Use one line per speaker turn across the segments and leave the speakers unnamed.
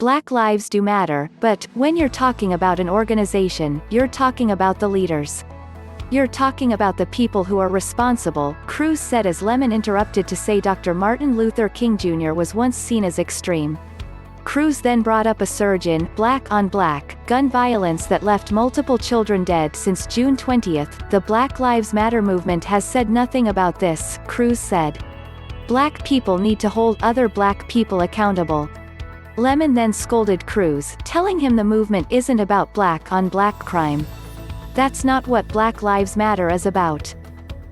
Black lives do matter, but, when you're talking about an organization, you're talking about the leaders. You're talking about the people who are responsible, Cruz said as Lemon interrupted to say Dr. Martin Luther King Jr. was once seen as extreme. Cruz then brought up a surge in black on black gun violence that left multiple children dead since June 20. The Black Lives Matter movement has said nothing about this, Cruz said. Black people need to hold other black people accountable. Lemon then scolded Cruz, telling him the movement isn't about black on black crime. That's not what Black Lives Matter is about.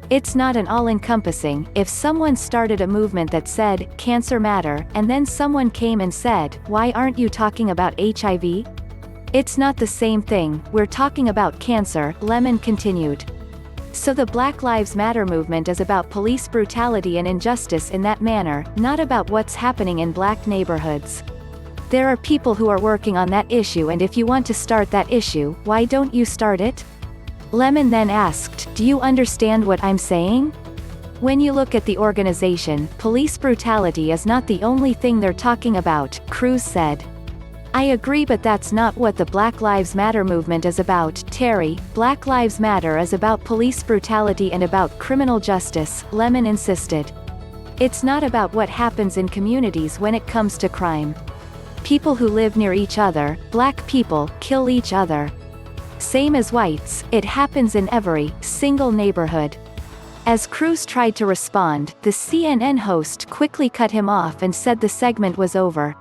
It's not an all-encompassing. If someone started a movement that said, cancer matter, and then someone came and said, why aren't you talking about HIV? It's not the same thing, we're talking about cancer, Lemon continued. So the Black Lives Matter movement is about police brutality and injustice in that manner, not about what's happening in black neighborhoods. There are people who are working on that issue, and if you want to start that issue, why don't you start it? Lemon then asked, do you understand what I'm saying? When you look at the organization, police brutality is not the only thing they're talking about, Cruz said. I agree, but that's not what the Black Lives Matter movement is about, Terry. Black Lives Matter is about police brutality and about criminal justice, Lemon insisted. It's not about what happens in communities when it comes to crime. People who live near each other, black people, kill each other. Same as whites, it happens in every single neighborhood. As Cruz tried to respond, the CNN host quickly cut him off and said the segment was over.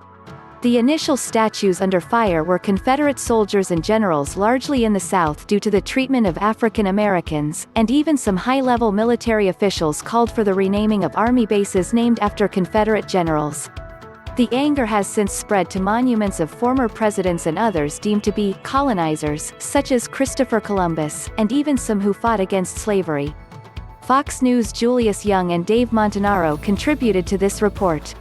The initial statues under fire were Confederate soldiers and generals largely in the South due to the treatment of African Americans, and even some high-level military officials called for the renaming of Army bases named after Confederate generals. The anger has since spread to monuments of former presidents and others deemed to be colonizers, such as Christopher Columbus, and even some who fought against slavery. Fox News' Julius Young and Dave Montanaro contributed to this report.